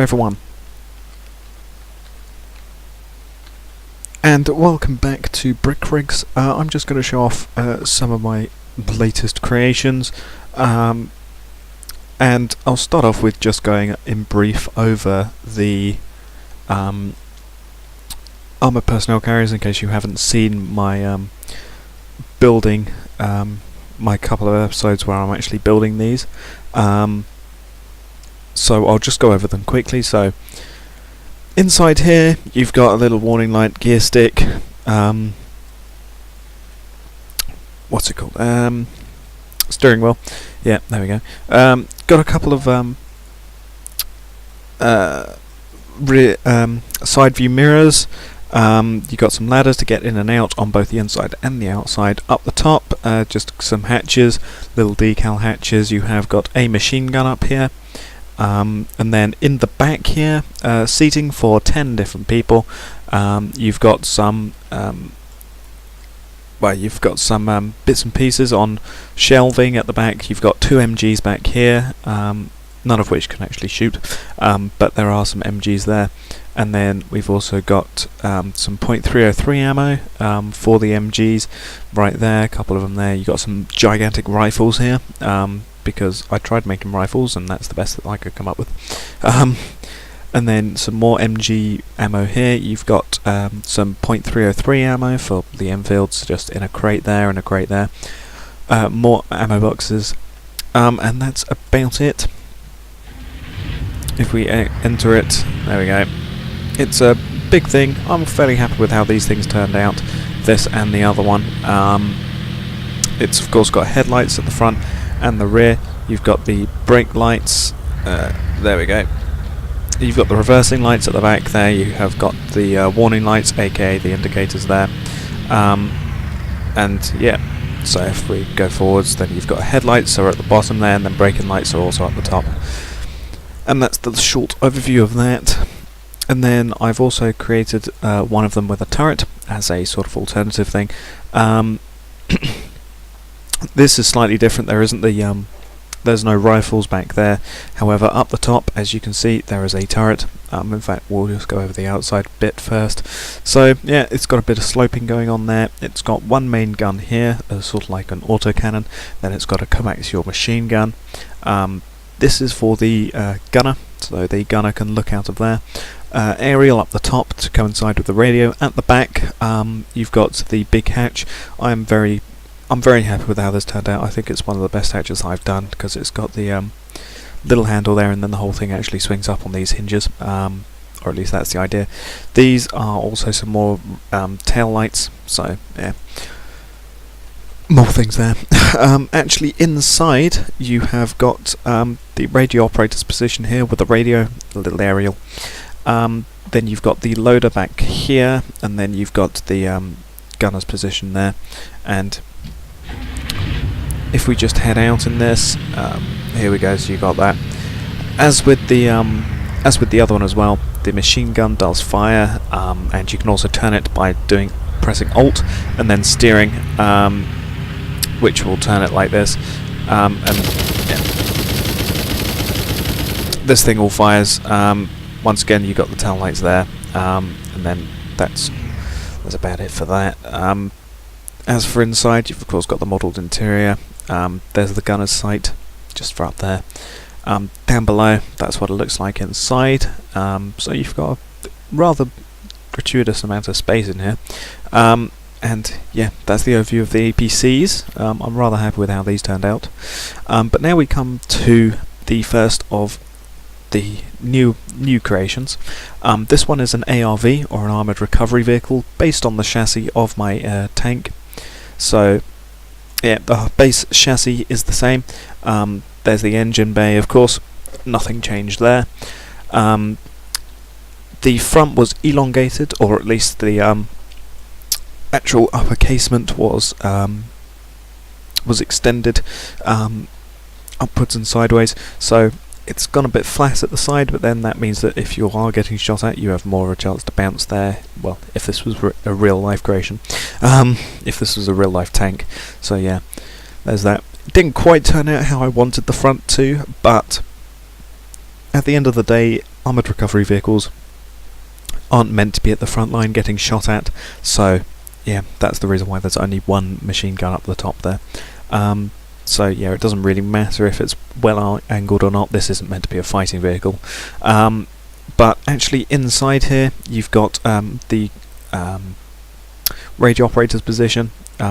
Hello everyone, and welcome back to Brick Rigs. I'm just going to show off some of my latest creations, and I'll start off with just going in brief over the armoured personnel carriers in case you haven't seen my building, my couple of episodes where I'm actually building these. So I'll just go over them quickly. So inside here you've got a little warning light, gear stick, what's it called, steering wheel, yeah, there we go. Got a couple of side view mirrors. You've got some ladders to get in and out on both the inside and the outside. Up the top, just some hatches, little decal hatches. You have got a machine gun up here. And then in the back here, seating for 10 different people. You've got some bits and pieces on shelving at the back. You've got 2 MGs back here, none of which can actually shoot, but there are some MGs there. And then we've also got some .303 ammo for the MGs right there, a couple of them there. You've got some gigantic rifles here, because I tried making rifles and that's the best that I could come up with. And then some more MG ammo here. You've got some .303 ammo for the Enfields, just in a crate there and a crate there. More ammo boxes, and that's about it. If we enter it, there we go. It's a big thing. I'm fairly happy with how these things turned out, this and the other one. It's of course got headlights at the front and the rear. You've got the brake lights, there we go. You've got the reversing lights at the back there. You have got the warning lights, aka the indicators there. And yeah, so if we go forwards, then you've got headlights are at the bottom there, and then braking lights are also at the top. And that's the short overview of that. And then I've also created one of them with a turret as a sort of alternative thing. This is slightly different. There isn't the there's no rifles back there. However, up the top, as you can see, there is a turret. In fact, we'll just go over the outside bit first. So yeah, it's got a bit of sloping going on there. It's got one main gun here, sort of like an autocannon. Then it's got a coaxial machine gun. This is for the gunner, so the gunner can look out of there. Aerial up the top to coincide with the radio. At the back, you've got the big hatch. I'm very happy with how this turned out. I think it's one of the best hatches I've done, because it's got the little handle there, and then the whole thing actually swings up on these hinges, or at least that's the idea. These are also some more tail lights, so yeah, more things there. Actually inside you have got the radio operator's position here with the radio, the little aerial. Then you've got the loader back here, and then you've got the gunner's position there. And if we just head out in this, here we go. So you got that. As with the other one as well, the machine gun does fire, and you can also turn it by pressing Alt and then steering, which will turn it like this. And yeah, this thing all fires. Once again, you've got the tail lights there, and then that's about it for that. As for inside, you've of course got the modelled interior. There's the gunner's sight, just for up there. Down below, that's what it looks like inside. So you've got a rather gratuitous amount of space in here. And yeah, that's the overview of the APCs. I'm rather happy with how these turned out. But now we come to the first of the new creations. This one is an ARV, or an armoured recovery vehicle, based on the chassis of my tank. So yeah, the base chassis is the same. There's the engine bay, of course, nothing changed there. The front was elongated, or at least the actual upper casement was extended upwards and sideways, so it's gone a bit flat at the side, but then that means that if you are getting shot at, you have more of a chance to bounce there. Well, if this was a real life creation, if this was a real life tank. So yeah, there's that. It didn't quite turn out how I wanted the front to, but at the end of the day, armoured recovery vehicles aren't meant to be at the front line getting shot at, so yeah, that's the reason why there's only one machine gun up the top there. So yeah, it doesn't really matter if it's well angled or not. This isn't meant to be a fighting vehicle. But actually inside here you've got the radio operator's position,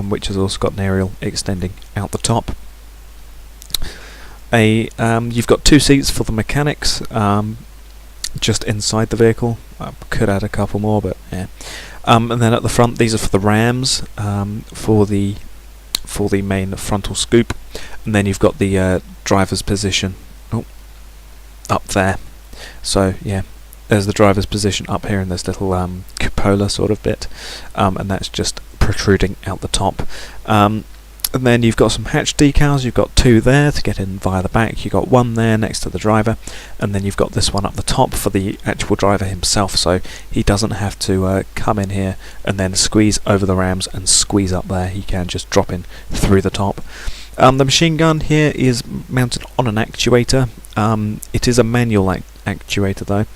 which has also got an aerial extending out the top. You've got 2 seats for the mechanics just inside the vehicle. I could add a couple more, but yeah. And then at the front, these are for the rams, for the main frontal scoop, and then you've got the driver's position up there. So yeah, there's the driver's position up here in this little cupola sort of bit, and that's just protruding out the top. And then you've got some hatch decals. You've got 2 there to get in via the back. You've got 1 there next to the driver, and then you've got this one up the top for the actual driver himself, so he doesn't have to come in here and then squeeze over the rams and squeeze up there. He can just drop in through the top. The machine gun here is mounted on an actuator. It is a manual actuator though.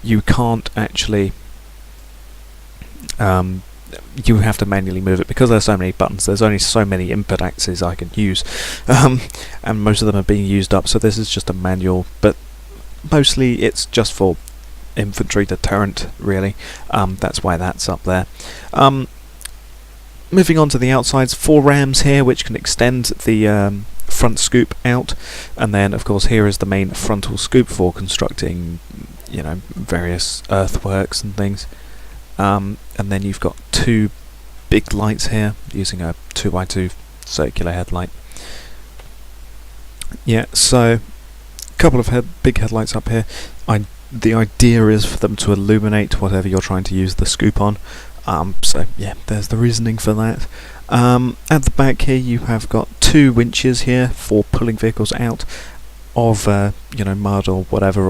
You can't actually you have to manually move it because there's so many buttons. There's only so many input axes I can use, and most of them are being used up, so this is just a manual, but mostly it's just for infantry deterrent really. That's why that's up there. Moving on to the outsides, 4 rams here which can extend the front scoop out, and then of course here is the main frontal scoop for constructing, you know, various earthworks and things. And then you've got 2 big lights here using a 2x2 circular headlight. Yeah, so a couple of big headlights up here. The idea is for them to illuminate whatever you're trying to use the scoop on. So yeah, there's the reasoning for that. At the back here you have got 2 winches here for pulling vehicles out of you know, mud or whatever,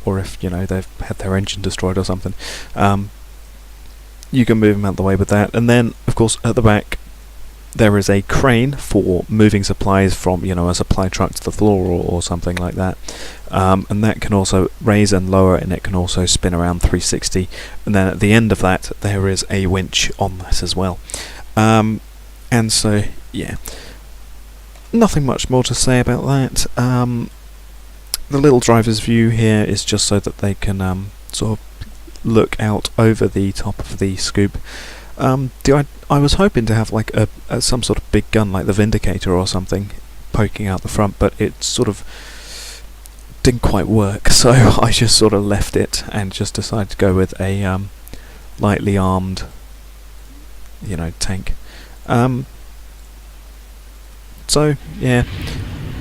or if you know they've had their engine destroyed or something. You can move them out the way with that, and then of course at the back there is a crane for moving supplies from, you know, a supply truck to the floor or something like that, and that can also raise and lower, and it can also spin around 360, and then at the end of that there is a winch on that as well. And so yeah, nothing much more to say about that. The little driver's view here is just so that they can sort of look out over the top of the scoop. I was hoping to have like some sort of big gun like the Vindicator or something poking out the front, but it sort of didn't quite work, so I just sort of left it and just decided to go with a lightly armed, you know, tank. So yeah,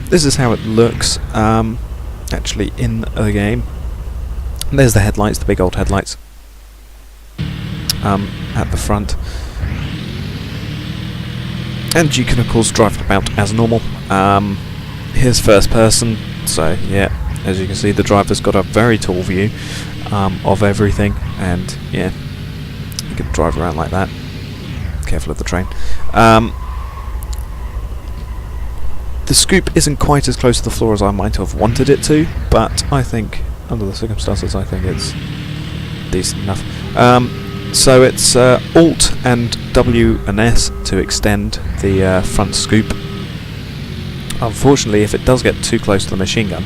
this is how it looks actually in the game. There's the headlights, the big old headlights at the front, and you can of course drive it about as normal. Here's first person, so yeah, as you can see the driver's got a very tall view of everything, and yeah, you can drive around like that. Careful of the train. The scoop isn't quite as close to the floor as I might have wanted it to, but I think under the circumstances I think it's decent enough. So it's Alt and W and S to extend the front scoop. Unfortunately, if it does get too close to the machine gun,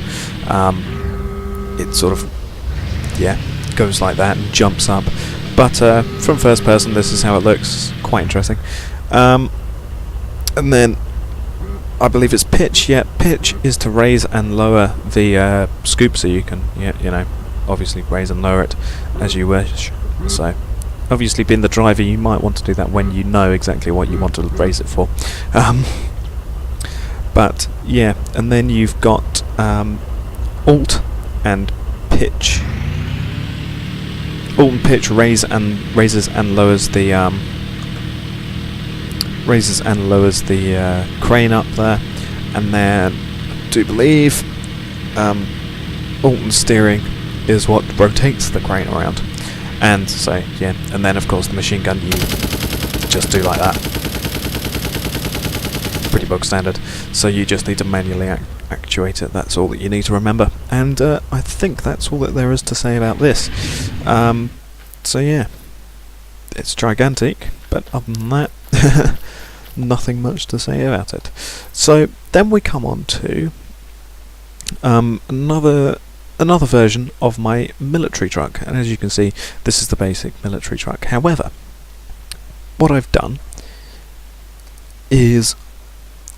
it sort of, yeah, goes like that and jumps up. But from first person, this is how it looks. Quite interesting. And then I believe it's pitch. Yeah, pitch is to raise and lower the scoop, so you can, yeah, you know, obviously raise and lower it as you wish. So, obviously, being the driver, you might want to do that when you know exactly what you want to raise it for. But yeah, and then you've got Alt and pitch. Alt and pitch raises and lowers the crane up there, and then I do believe Alt and steering is what rotates the crane around. And so yeah, and then of course the machine gun you just do like that. Pretty bog standard. So you just need to manually actuator. That's all that you need to remember, and I think that's all that there is to say about this. So yeah, it's gigantic, but other than that, nothing much to say about it. So then we come on to another version of my military truck, and as you can see, this is the basic military truck. However, what I've done is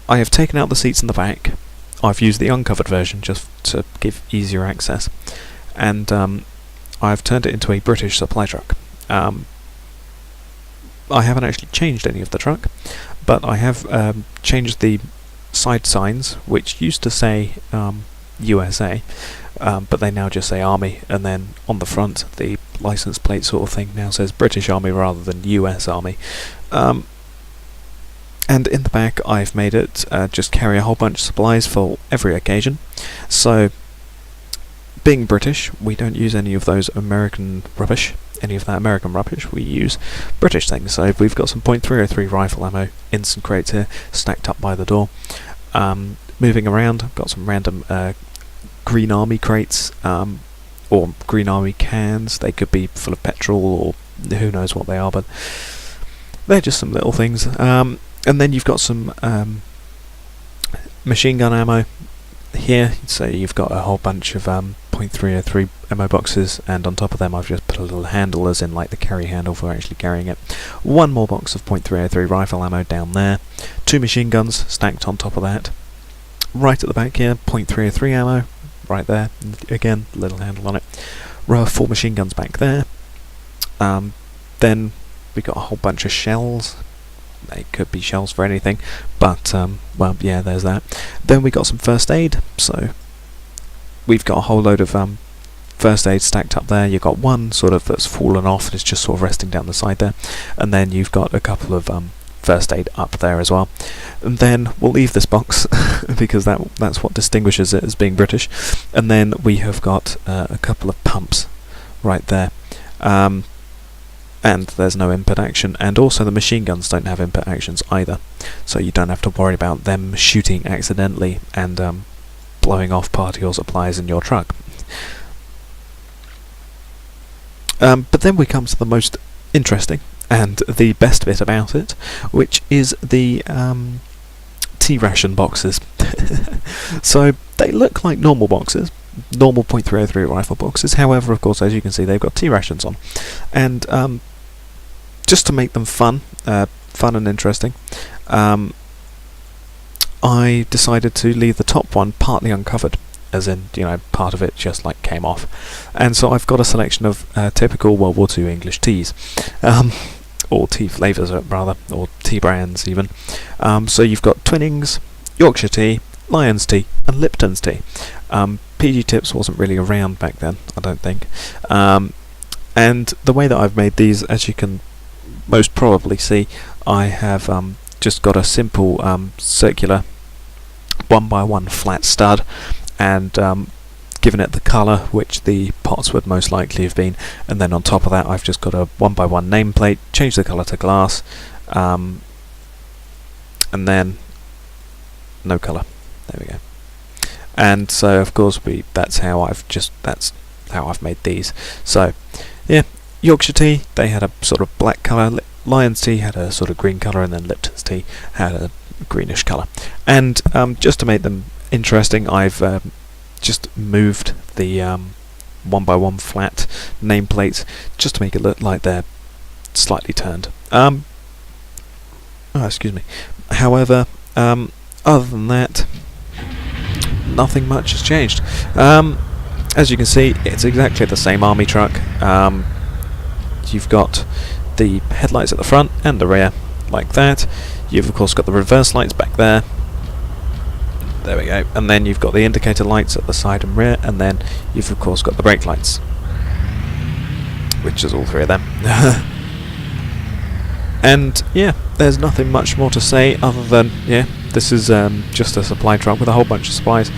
I have taken out the seats in the back. I've used the uncovered version just to give easier access, and I've turned it into a British supply truck. I haven't actually changed any of the truck, but I have changed the side signs, which used to say USA, but they now just say Army, and then on the front the license plate sort of thing now says British Army rather than US Army. And in the back I've made it just carry a whole bunch of supplies for every occasion. So being British, we don't use any of those American rubbish, we use British things. So we've got some .303 rifle ammo in some crates here, stacked up by the door. Moving around, I've got some random Green Army crates, or Green Army cans. They could be full of petrol, or who knows what they are, but they're just some little things. And then you've got some machine gun ammo here, so you've got a whole bunch of .303 ammo boxes, and on top of them I've just put a little handle, as in like the carry handle for actually carrying it. One more box of .303 rifle ammo down there, 2 machine guns stacked on top of that. Right at the back here, .303 ammo, right there, again, little handle on it. Row of 4 machine guns back there. Then we got a whole bunch of shells. They could be shells for anything, but well, yeah, there's that. Then we got some first aid, so we've got a whole load of first aid stacked up there. You've got one sort of that's fallen off and it's just sort of resting down the side there, and then you've got a couple of first aid up there as well. And then we'll leave this box because that's what distinguishes it as being British. And then we have got a couple of pumps right there. And there's no input action, and also the machine guns don't have input actions either, so you don't have to worry about them shooting accidentally and blowing off part of your supplies in your truck. But then we come to the most interesting and the best bit about it, which is the T-ration boxes. So they look like normal boxes, normal .303 rifle boxes. However, of course, as you can see, they've got T-rations on, and just to make them fun and interesting, I decided to leave the top one partly uncovered, as in, you know, part of it just like came off. And so I've got a selection of typical World War II English teas, or tea flavours rather, or tea brands even. So you've got Twinings, Yorkshire tea, Lyons tea, and Lipton's tea. PG Tips wasn't really around back then, I don't think. And the way that I've made these, as you can most probably see, I have just got a simple circular 1x1 flat stud, and given it the colour which the pots would most likely have been, and then on top of that I've just got a 1x1 nameplate, changed the colour to glass, and then no colour. There we go. And so of course that's how I've made these. So yeah, Yorkshire tea, they had a sort of black colour, Lyons tea had a sort of green colour, and then Lipton's tea had a greenish colour. And just to make them interesting, I've just moved the 1x1 flat nameplates just to make it look like they're slightly turned. Excuse me. However, other than that, nothing much has changed. As you can see, it's exactly the same army truck. You've got the headlights at the front and the rear, like that. You've of course got the reverse lights back there. There we go. And then you've got the indicator lights at the side and rear, and then you've of course got the brake lights, which is all 3 of them. And yeah, there's nothing much more to say other than, yeah, this is just a supply truck with a whole bunch of supplies.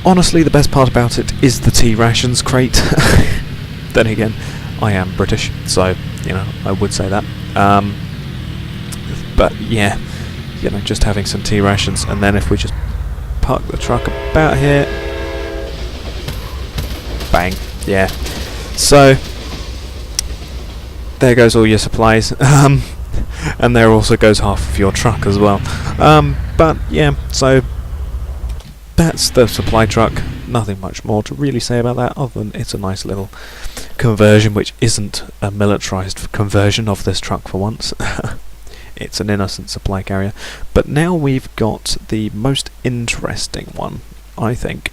Honestly, the best part about it is the tea rations crate. Then again, I am British, so, you know, I would say that. But yeah, you know, just having some tea rations, and then if we just park the truck about here. Bang. Yeah. So there goes all your supplies. And there also goes half of your truck as well. But yeah, so that's the supply truck. Nothing much more to really say about that, other than it's a nice little conversion, which isn't a militarised conversion of this truck for once. It's an innocent supply carrier. But now we've got the most interesting one, I think,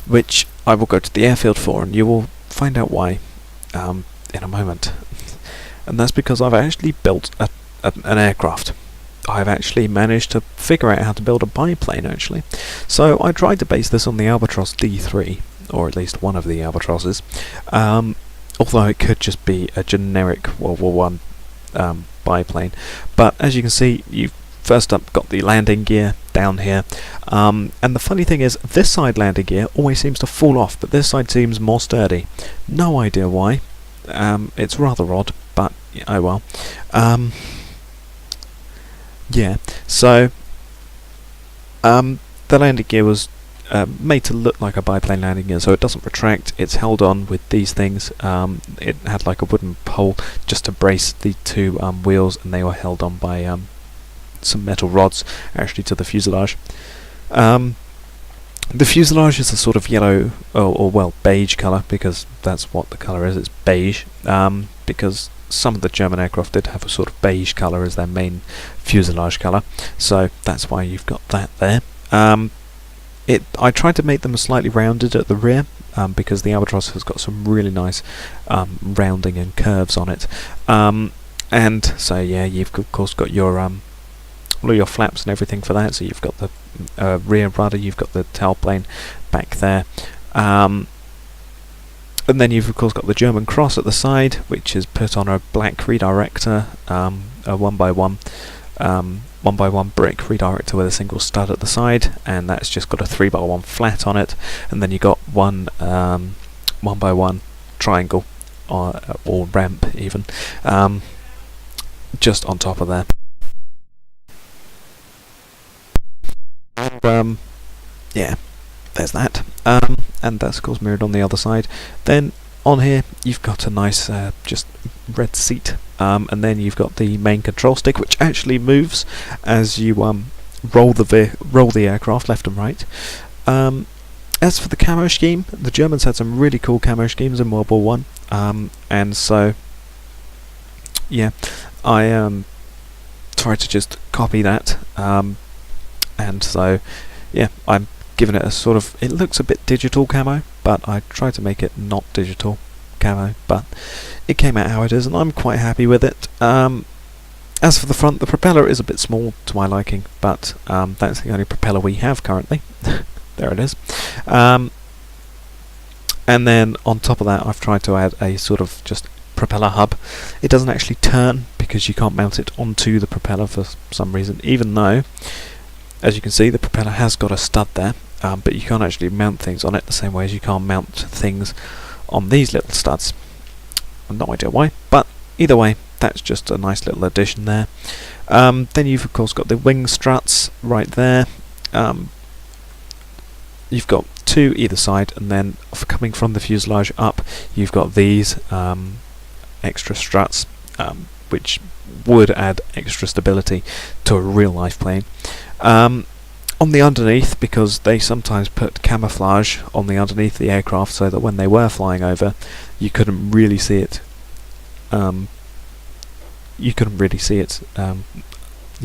which I will go to the airfield for, and you will find out why in a moment. And that's because I've actually built an aircraft. I've actually managed to figure out how to build a biplane, actually. So I tried to base this on the Albatros D3, or at least one of the Albatrosses, although it could just be a generic World War I biplane. But as you can see, you've first up got the landing gear down here, and the funny thing is, this side landing gear always seems to fall off, but this side seems more sturdy. No idea why. It's rather odd, but oh well. Yeah, so the landing gear was made to look like a biplane landing gear, so it doesn't retract. It's held on with these things. It had like a wooden pole just to brace the two wheels, and they were held on by some metal rods actually to the fuselage. The fuselage is a sort of yellow, or well, beige colour, because that's what the colour is. It's beige, because some of the German aircraft did have a sort of beige colour as their main fuselage colour, so that's why you've got that there. I tried to make them slightly rounded at the rear, because the Albatros has got some really nice rounding and curves on it. And so yeah, you've of course got your all your flaps and everything for that. So you've got the rear rudder, you've got the tailplane back there. And then you've of course got the German cross at the side, which is put on a black redirector, a 1x1 brick redirector with a single stud at the side, and that's just got a 3x1 flat on it. And then you got one 1x1 triangle or ramp even, just on top of there. And yeah, there's that. And that's of course mirrored on the other side. Then on here you've got a nice just red seat, and then you've got the main control stick, which actually moves as you roll the aircraft left and right. As for the camo scheme, the Germans had some really cool camo schemes in World War One, and so yeah, I tried to just copy that, and so yeah, I'm giving it a sort of, it looks a bit digital camo, but I tried to make it not digital camo, but it came out how it is, and I'm quite happy with it. As for the front, the propeller is a bit small to my liking, but that's the only propeller we have currently. There it is. And then on top of that, I've tried to add a sort of just propeller hub. It doesn't actually turn because you can't mount it onto the propeller for some reason, even though, as you can see, the propeller has got a stud there, but you can't actually mount things on it the same way as you can't mount things on these little studs. I've no idea why, but either way, that's just a nice little addition there. Then you've of course got the wing struts right there. You've got two either side, and then coming from the fuselage up, you've got these extra struts, which would add extra stability to a real life plane. On the underneath, because they sometimes put camouflage on the underneath the aircraft so that when they were flying over, you couldn't really see it. You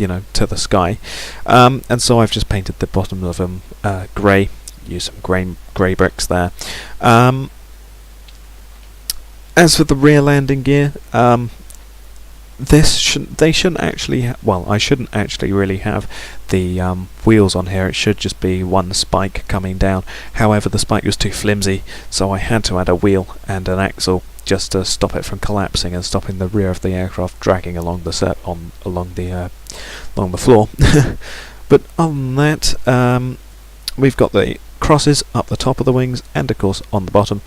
know, to the sky. And so I've just painted the bottom of them grey. Use some grey bricks there. As for the rear landing gear, they shouldn't actually. Well, I shouldn't actually really have the wheels on here. It should just be one spike coming down. However, the spike was too flimsy, so I had to add a wheel and an axle just to stop it from collapsing and stopping the rear of the aircraft dragging along the along the floor. But other than that, we've got the crosses up the top of the wings and of course on the bottom.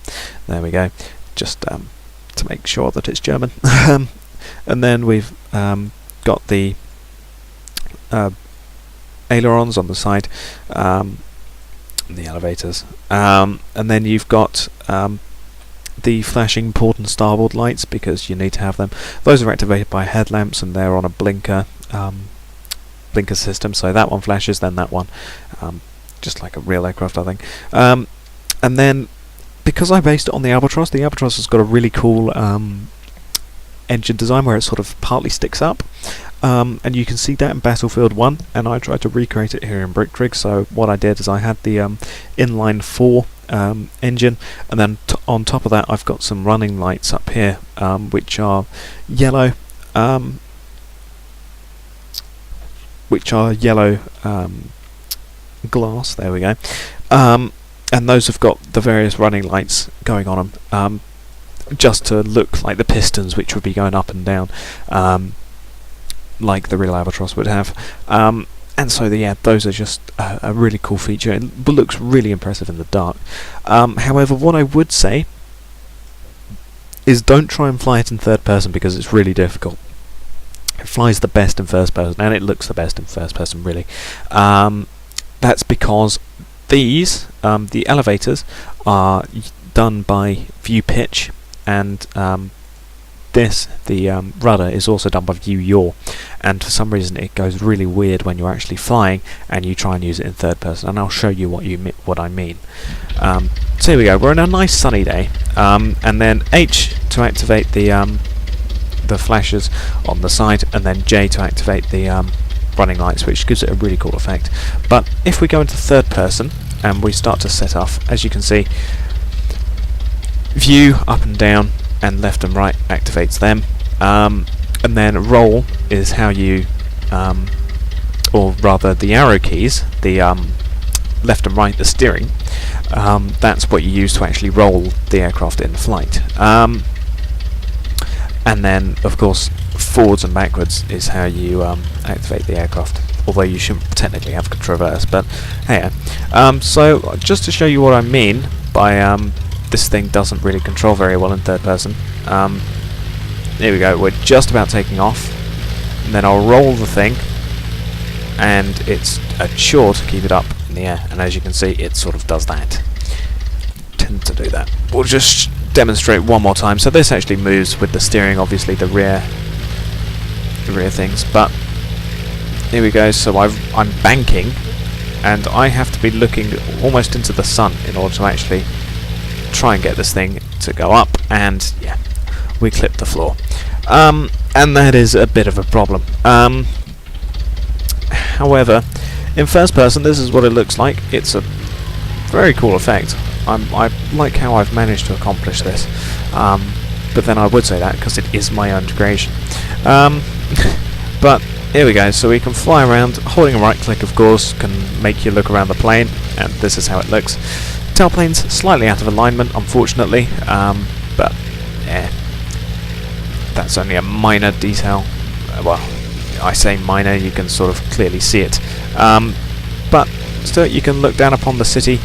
There we go. Just to make sure that it's German. And then we've got the ailerons on the side, the elevators, and then you've got the flashing port and starboard lights, because you need to have them. Those are activated by headlamps, and they're on a blinker system, so that one flashes, then that one, just like a real aircraft, I think. And then, because I based it on the Albatros has got a really cool engine design where it sort of partly sticks up, and you can see that in Battlefield 1, and I tried to recreate it here in Brick. So what I did is I had the inline 4 engine, and then on top of that I've got some running lights up here, which are yellow, glass, there we go, and those have got the various running lights going on them, just to look like the pistons, which would be going up and down, like the real Albatros would have. And so those are just a really cool feature. It looks really impressive in the dark. However, what I would say is don't try and fly it in third person, because it's really difficult. It flies the best in first person, and it looks the best in first person, really. That's because these, the elevators, are done by view pitch, and the rudder is also done by view yaw, and for some reason it goes really weird when you're actually flying and you try and use it in third person, and I'll show you what I mean. So here we go, we're on a nice sunny day, and then H to activate the flashes on the side, and then J to activate the running lights, which gives it a really cool effect. But if we go into third person and we start to set off, as you can see, view up and down and left and right activates them, and then roll is how you, or rather the arrow keys, the left and right, the steering, that's what you use to actually roll the aircraft in flight. And then of course forwards and backwards is how you activate the aircraft, although you shouldn't technically have traverse, but hey. So just to show you what I mean by this thing doesn't really control very well in third person, here we go, we're just about taking off, and then I'll roll the thing, and it's a chore to keep it up in the air, and as you can see it sort of does that, tends to do that. We'll just demonstrate one more time. So this actually moves with the steering, obviously the rear things, but here we go. So I'm banking, and I have to be looking almost into the sun in order to actually try and get this thing to go up, and yeah, we clip the floor, and that is a bit of a problem. However, in first person this is what it looks like. It's a very cool effect. I like how I've managed to accomplish this, but then I would say that because it is my own creation. But here we go, so we can fly around. Holding a right click of course can make you look around the plane, and this is how it looks. Tailplane's slightly out of alignment, unfortunately, but yeah, that's only a minor detail. Well, I say minor, you can sort of clearly see it, but still you can look down upon the city.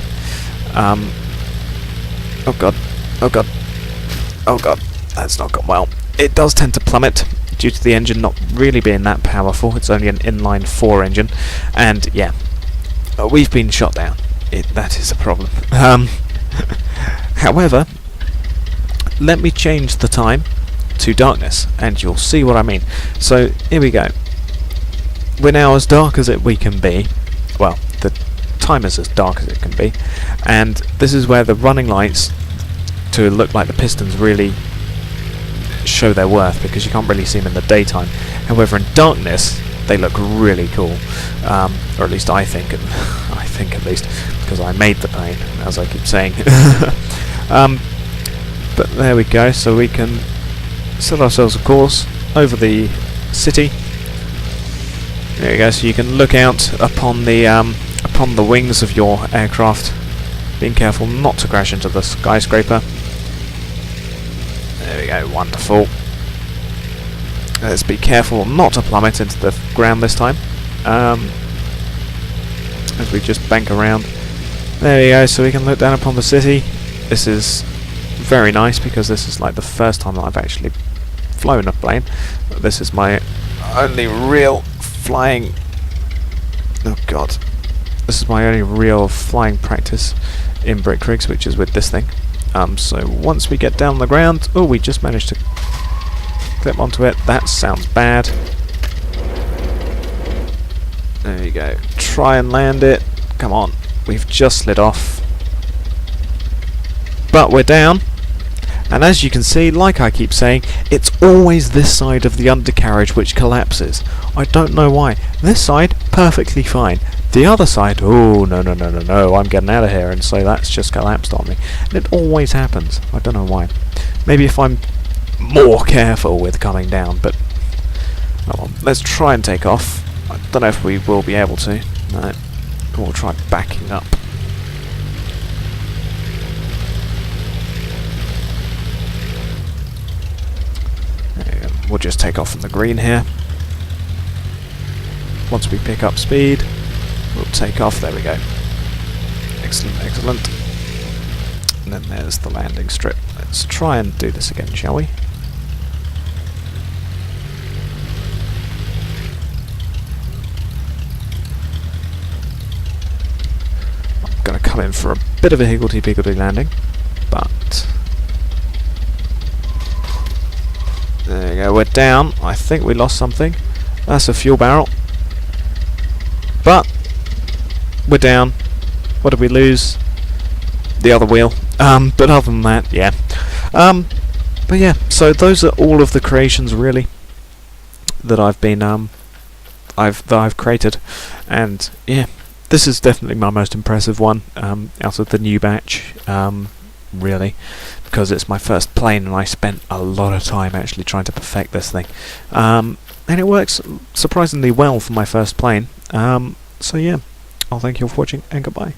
Oh god, oh god, oh god, that's not gone well. It does tend to plummet due to the engine not really being that powerful. It's only an inline 4 engine, and yeah, we've been shot down. That is a problem. However, let me change the time to darkness and you'll see what I mean. So here we go. We're now as dark as we can be. Well, the time is as dark as it can be, and this is where the running lights, to look like the pistons, really show their worth, because you can't really see them in the daytime. However, in darkness they look really cool, or at least I think at least, because I made the plane, as I keep saying. But there we go, so we can set ourselves a course over the city. There you go, so you can look out upon the wings of your aircraft, being careful not to crash into the skyscraper. There we go, wonderful. Let's be careful not to plummet into the ground this time, as we just bank around. There we go, so we can look down upon the city. This is very nice because this is like the first time that I've actually flown a plane. This is my only real flying Oh god. This is my only real flying practice in brick rigs, which is with this thing. So once we get down on the ground... Oh, we just managed to clip onto it. That sounds bad. There you go. Try and land it. Come on. We've just slid off. But we're down. And as you can see, like I keep saying, it's always this side of the undercarriage which collapses. I don't know why. This side, perfectly fine. The other side, oh, no, no, no, no, no, I'm getting out of here, and so that's just collapsed on me. And it always happens. I don't know why. Maybe if I'm more careful with coming down, but... Oh well, let's try and take off. I don't know if we will be able to. No. We'll try backing up. We'll just take off from the green here. Once we pick up speed, we'll take off. There we go. Excellent, excellent. And then there's the landing strip. Let's try and do this again, shall we? I'm going to come in for a bit of a higgledy-piggledy landing, but... There you go, we're down. I think we lost something. That's a fuel barrel. But we're down. What did we lose? The other wheel. But other than that, yeah. But yeah, so those are all of the creations really that I've been I've created. And yeah, this is definitely my most impressive one out of the new batch. Really, because it's my first plane and I spent a lot of time actually trying to perfect this thing, and it works surprisingly well for my first plane. So yeah, I'll thank you all for watching and goodbye.